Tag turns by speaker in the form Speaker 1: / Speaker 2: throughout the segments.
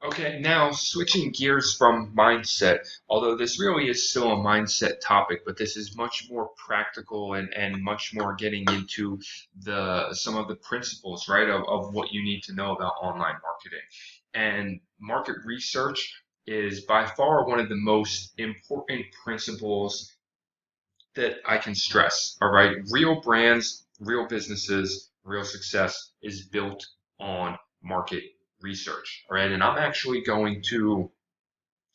Speaker 1: Okay, now switching gears from mindset, although this really is still a mindset topic, but this is much more practical and much more getting into the some of the principles, right, of what you need to know about online marketing. And market research is by far one of the most important principles that I can stress. All right. Real brands, real businesses, real success is built on market research. All right. And I'm actually going to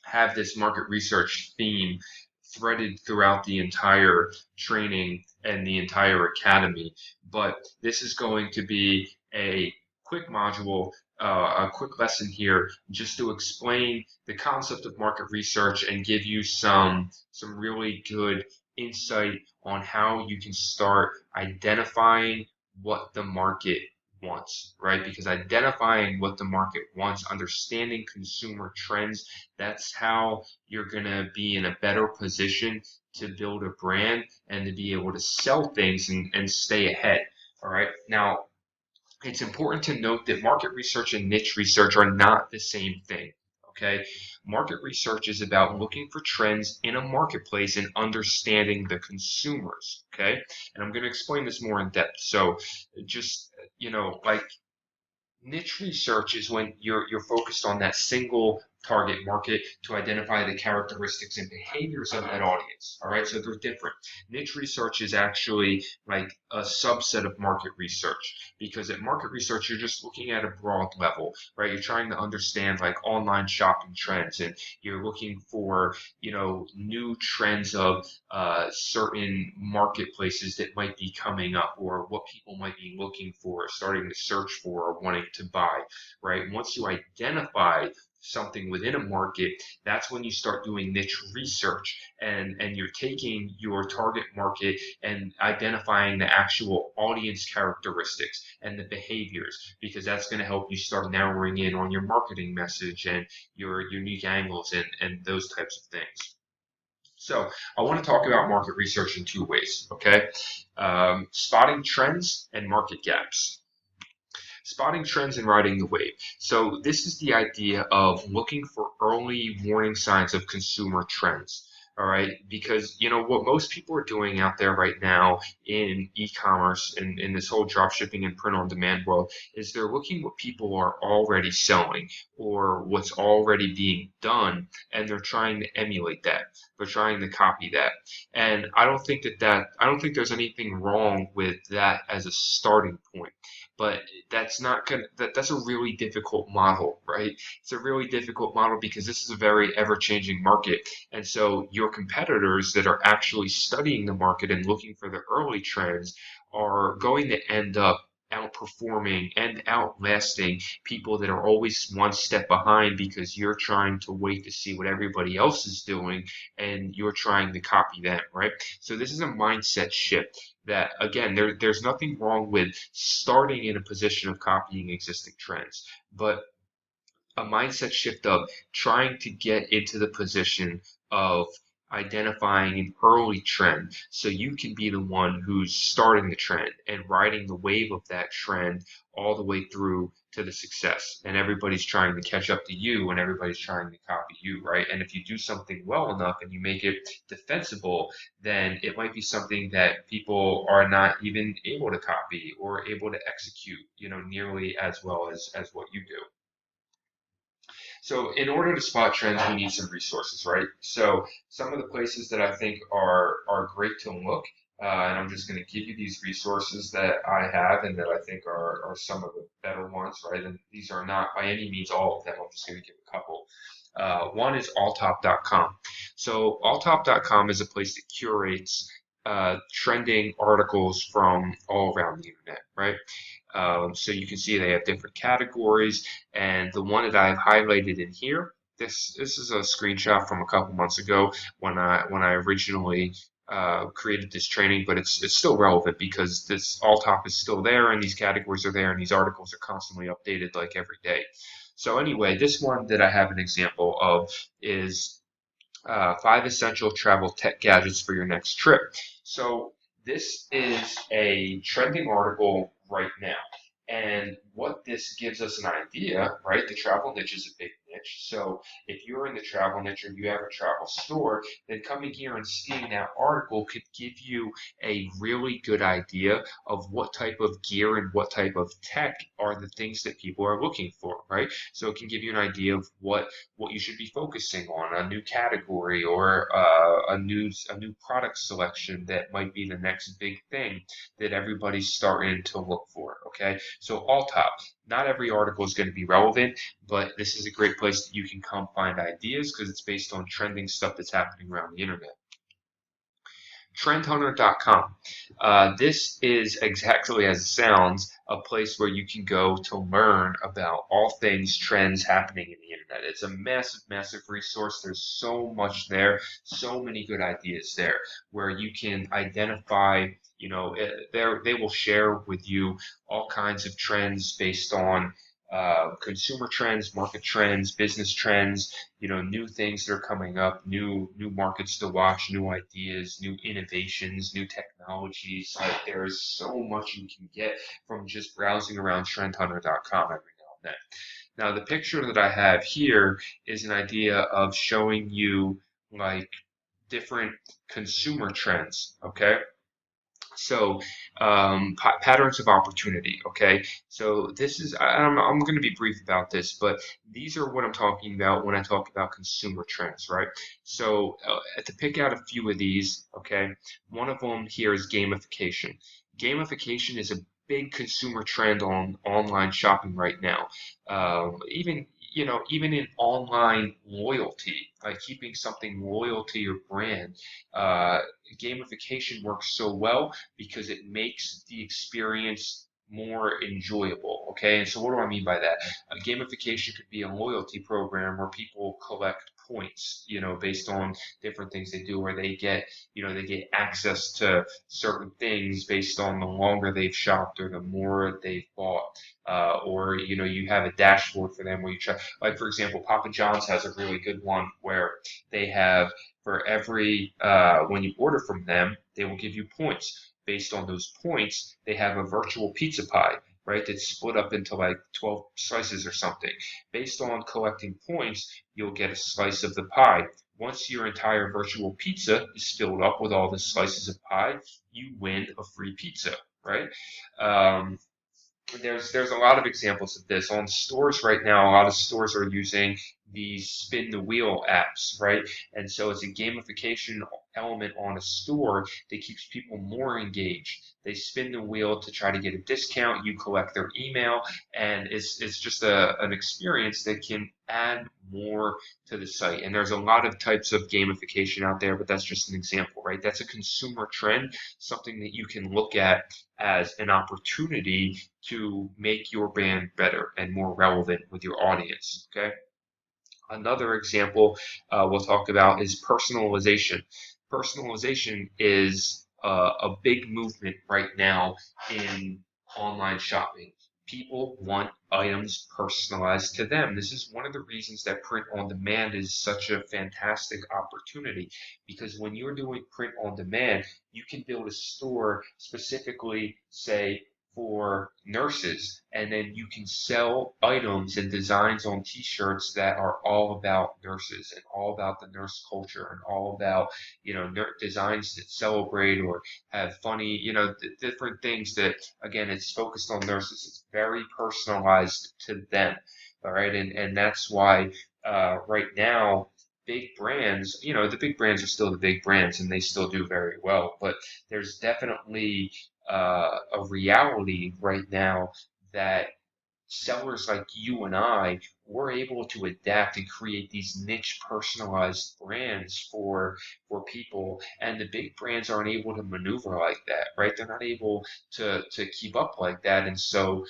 Speaker 1: have this market research theme threaded throughout the entire training and the entire academy. But this is going to be a quick module, a quick lesson here, just to explain the concept of market research and give you some really good insight on how you can start identifying what the market wants, right? Because identifying what the market wants, understanding consumer trends, that's how you're going to be in a better position to build a brand and to be able to sell things and stay ahead. All right. Now, it's important to note that market research and niche research are not the same thing. Okay. Market research is about looking for trends in a marketplace and understanding the consumers. Okay. And I'm going to explain this more in depth. So just, like niche research is when you're focused on that single target market to identify the characteristics and behaviors of that audience. All right, so they're different. Niche research is actually like a subset of market research because at market research you're just looking at a broad level, right? You're trying to understand like online shopping trends, and you're looking for new trends of certain marketplaces that might be coming up, or what people might be looking for, starting to search for, or wanting to buy, right? Once you identify something within a market, that's when you start doing niche research, and you're taking your target market and identifying the actual audience characteristics and the behaviors, because that's going to help you start narrowing in on your marketing message and your unique angles and those types of things. So I want to talk about market research in two ways, okay? Spotting trends and market gaps. Spotting trends and riding the wave. So this is the idea of looking for early warning signs of consumer trends. All right, because what most people are doing out there right now in e-commerce and in this whole drop shipping and print on demand world is they're looking what people are already selling or what's already being done, and they're trying to emulate that. They're trying to copy that. And I don't think there's anything wrong with that as a starting point. But that's a really difficult model, right? It's a really difficult model because this is a very ever-changing market. And so your competitors that are actually studying the market and looking for the early trends are going to end up outperforming and outlasting people that are always one step behind, because you're trying to wait to see what everybody else is doing and you're trying to copy them, right? So this is a mindset shift that, again, there's nothing wrong with starting in a position of copying existing trends, but a mindset shift of trying to get into the position of identifying an early trend so you can be the one who's starting the trend and riding the wave of that trend all the way through to the success. And everybody's trying to catch up to you and everybody's trying to copy you, right? And if you do something well enough and you make it defensible, then it might be something that people are not even able to copy or able to execute, nearly as well as what you do. So in order to spot trends, we need some resources, right? So some of the places that I think are great to look, and I'm just going to give you these resources that I have and that I think are some of the better ones, right? And these are not by any means all of them. I'm just going to give a couple. One is alltop.com. So alltop.com is a place that curates trending articles from all around the internet, right? So you can see they have different categories, and the one that I've highlighted in here, this is a screenshot from a couple months ago when I originally created this training, but it's still relevant because this all top is still there, and these categories are there, and these articles are constantly updated like every day. So anyway, this one that I have an example of is 5 essential travel tech gadgets for your next trip. So this is a trending article right now. And what this gives us an idea, right? The travel niche is a big niche. So if you're in the travel niche or you have a travel store, then coming here and seeing that article could give you a really good idea of what type of gear and what type of tech are the things that people are looking for, right? So it can give you an idea of what you should be focusing on, a new category or a new product selection that might be the next big thing that everybody's starting to look for. Okay, so all top, not every article is going to be relevant, but this is a great place that you can come find ideas because it's based on trending stuff that's happening around the internet. Trendhunter.com. This is exactly as it sounds, a place where you can go to learn about all things trends happening in the internet. It's a massive, massive resource. There's so much there, so many good ideas there where you can identify, they will share with you all kinds of trends based on consumer trends, market trends, business trends, new things that are coming up, new markets to watch, new ideas, new innovations, new technologies. Like there's so much you can get from just browsing around trendhunter.com every now and then. Now the picture that I have here is an idea of showing you like different consumer trends, okay? So, patterns of opportunity. Okay, so this is I'm going to be brief about this, but these are what I'm talking about when I talk about consumer trends, right? So, to pick out a few of these, okay, one of them here is gamification. Gamification is a big consumer trend on online shopping right now. Even in online loyalty, like keeping something loyal to your brand, gamification works so well because it makes the experience more enjoyable. Okay, and so what do I mean by that? Gamification could be a loyalty program where people collect points, based on different things they do, where they get access to certain things based on the longer they've shopped or the more they've bought. Or you have a dashboard for them where you check, like for example, Papa John's has a really good one where they have for every when you order from them, they will give you points. Based on those points, they have a virtual pizza pie, right? That's split up into like 12 slices or something. Based on collecting points, you'll get a slice of the pie. Once your entire virtual pizza is filled up with all the slices of pie, you win a free pizza, right? Um, there's a lot of examples of this on stores right now. A lot of stores are using these spin the wheel apps, right? And so it's a gamification element on a store that keeps people more engaged. They spin the wheel to try to get a discount. You collect their email, and it's just an experience that can add more to the site. And there's a lot of types of gamification out there, but that's just an example, right? That's a consumer trend, something that you can look at as an opportunity to make your brand better and more relevant with your audience. Okay. Another example we'll talk about is personalization. Personalization is a big movement right now in online shopping. People want items personalized to them. This is one of the reasons that print on demand is such a fantastic opportunity because when you're doing print on demand, you can build a store specifically, say, for nurses, and then you can sell items and designs on t-shirts that are all about nurses and all about the nurse culture and all about designs that celebrate or have funny different things that again it's focused on nurses. It's very personalized to them. All right, and that's why right now big brands, the big brands are still the big brands and they still do very well, but there's definitely a reality right now that sellers like you and I were able to adapt and create these niche personalized brands for people, and the big brands aren't able to maneuver like that, right? They're not able to keep up like that, and so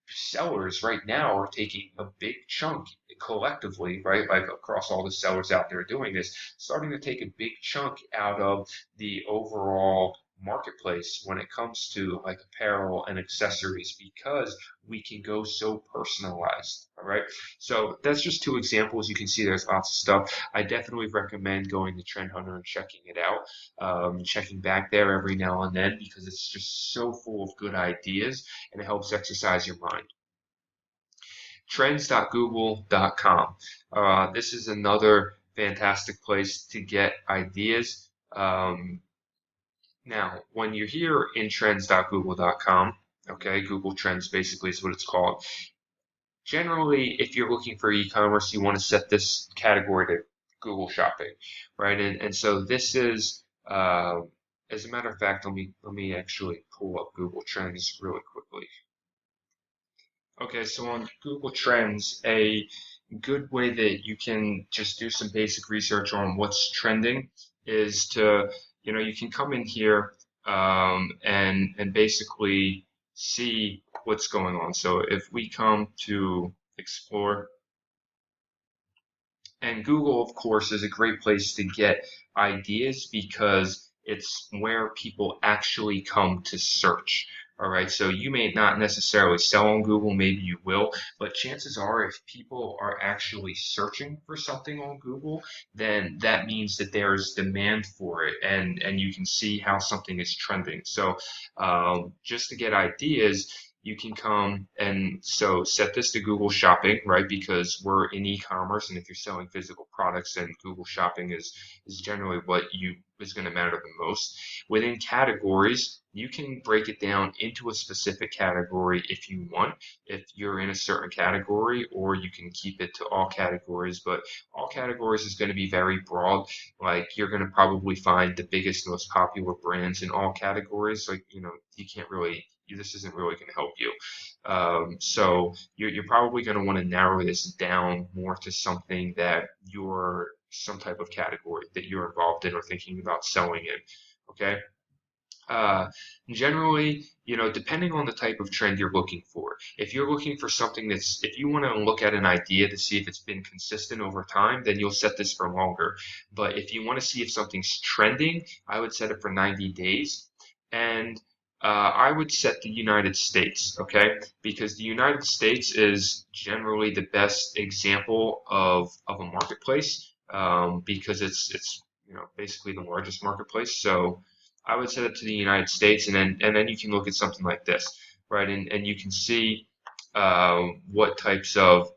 Speaker 1: sellers right now are taking a big chunk collectively, right? Like across all the sellers out there doing this, starting to take a big chunk out of the overall marketplace when it comes to like apparel and accessories because we can go so personalized. All right. So that's just two examples. You can see there's lots of stuff. I definitely recommend going to Trend Hunter and checking it out, checking back there every now and then because it's just so full of good ideas and it helps exercise your mind. trends.google.com. This is another fantastic place to get ideas. Now, when you're here in trends.google.com, okay, Google Trends basically is what it's called. Generally, if you're looking for e-commerce, you want to set this category to Google Shopping, right? And so this is, as a matter of fact, let me actually pull up Google Trends really quickly. Okay, so on Google Trends, a good way that you can just do some basic research on what's trending is to, you can come in here and basically see what's going on. So if we come to explore, and Google, of course, is a great place to get ideas because it's where people actually come to search. All right, so you may not necessarily sell on Google, maybe you will, but chances are if people are actually searching for something on Google, then that means that there's demand for it and you can see how something is trending. So just to get ideas, you can come and so set this to Google Shopping, right? Because we're in e-commerce, and if you're selling physical products, then Google Shopping is generally what you is going to matter the most. Within categories, you can break it down into a specific category if you want, if you're in a certain category, or you can keep it to all categories. But all categories is going to be very broad. Like you're going to probably find the biggest, most popular brands in all categories. Like, you can't really this isn't really going to help you. So you're probably going to want to narrow this down more to something that you're some type of category that you're involved in or thinking about selling in. Okay. Uh, Generally, depending on the type of trend you're looking for, if you're looking for something if you want to look at an idea to see if it's been consistent over time, then you'll set this for longer. But if you want to see if something's trending, I would set it for 90 days. And I would set the United States, okay? Because the United States is generally the best example of a marketplace because it's basically the largest marketplace. So I would set it to the United States, and then you can look at something like this, right? And you can see what types of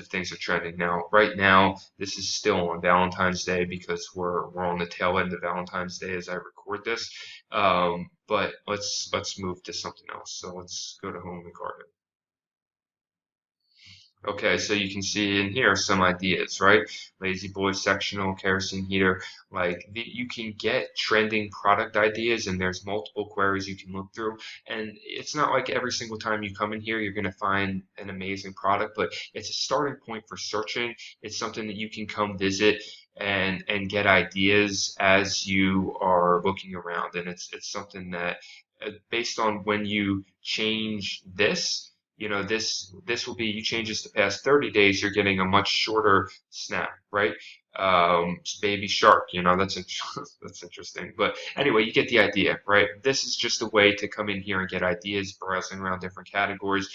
Speaker 1: things are trending. Now, right now, this is still on Valentine's Day because we're on the tail end of Valentine's Day as I record this. But let's move to something else. So let's go to home and garden. Okay, so you can see in here some ideas, right? Lazy Boy sectional, kerosene heater. You can get trending product ideas, and there's multiple queries you can look through. And it's not like every single time you come in here, you're going to find an amazing product, but it's a starting point for searching. It's something that you can come visit and get ideas as you are looking around. And it's something that, based on when you change this this will be you change this to past 30 days, you're getting a much shorter snap, right? Baby shark, that's that's interesting. But anyway, you get the idea, right? This is just a way to come in here and get ideas, browsing around different categories,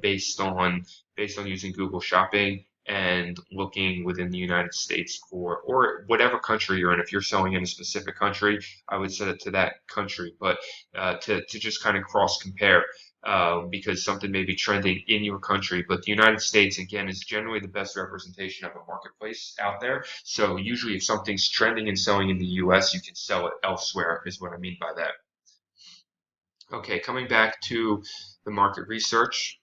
Speaker 1: based on using Google Shopping and looking within the United States for, or whatever country you're in. If you're selling in a specific country, I would set it to that country. But to just kind of cross compare, because something may be trending in your country. But the United States, again, is generally the best representation of a marketplace out there. So usually if something's trending and selling in the US, you can sell it elsewhere, is what I mean by that. Okay, coming back to the market research.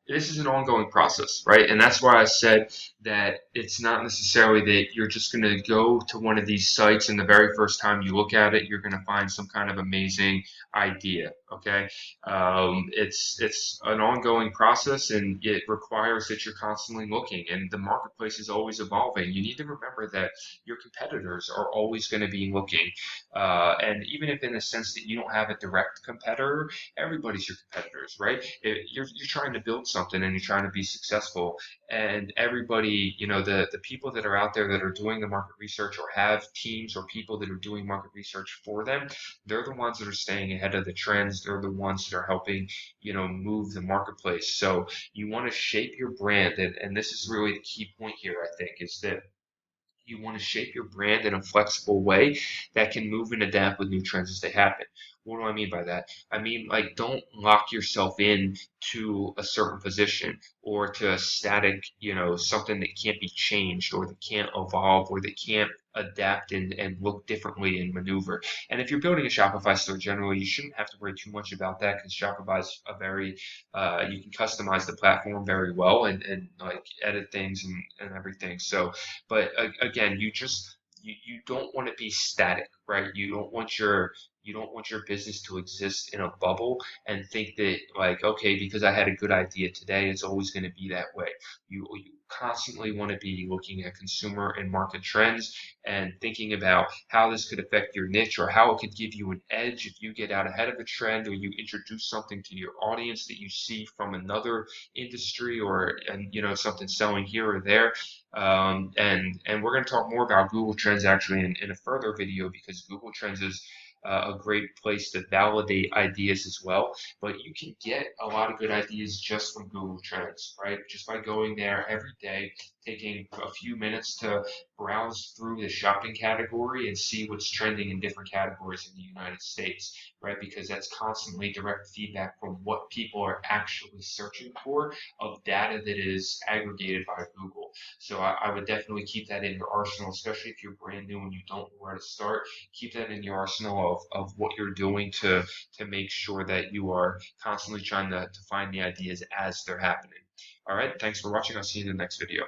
Speaker 1: This is an ongoing process, right? And that's why I said that it's not necessarily that you're just going to go to one of these sites and the very first time you look at it, you're going to find some kind of amazing idea. Okay, it's an ongoing process, and it requires that you're constantly looking, and the marketplace is always evolving. You need to remember that your competitors are always going to be looking, and even if in the sense that you don't have a direct competitor, everybody's your competitors, right? You're trying to build something and you're trying to be successful, and everybody, the people that are out there that are doing the market research or have teams or people that are doing market research for them, they're the ones that are staying ahead of the trends. They're the ones that are helping, move the marketplace. So you want to shape your brand, and this is really the key point here, I think, is that You want to shape your brand in a flexible way that can move and adapt with new trends as they happen. What do I mean by that? I mean, like, don't lock yourself in to a certain position or to a static, something that can't be changed or that can't evolve or that can't adapt and look differently and maneuver. And if you're building a Shopify store generally, you shouldn't have to worry too much about that because Shopify is a very, you can customize the platform very well and like edit things and everything. So, but again, you don't want to be static, right? You don't want your business to exist in a bubble and think that, like, okay, because I had a good idea today, it's always going to be that way. You constantly want to be looking at consumer and market trends and thinking about how this could affect your niche or how it could give you an edge if you get out ahead of a trend or you introduce something to your audience that you see from another industry or something selling here or there. And we're going to talk more about Google Trends actually in a further video because Google Trends is a great place to validate ideas as well. But you can get a lot of good ideas just from Google Trends, right? Just by going there every day, taking a few minutes to browse through the shopping category and see what's trending in different categories in the United States, right? Because that's constantly direct feedback from what people are actually searching for of data that is aggregated by Google. So I would definitely keep that in your arsenal, especially if you're brand new and you don't know where to start. Keep that in your arsenal of what you're doing to make sure that you are constantly trying to find the ideas as they're happening. All right, thanks for watching. I'll see you in the next video.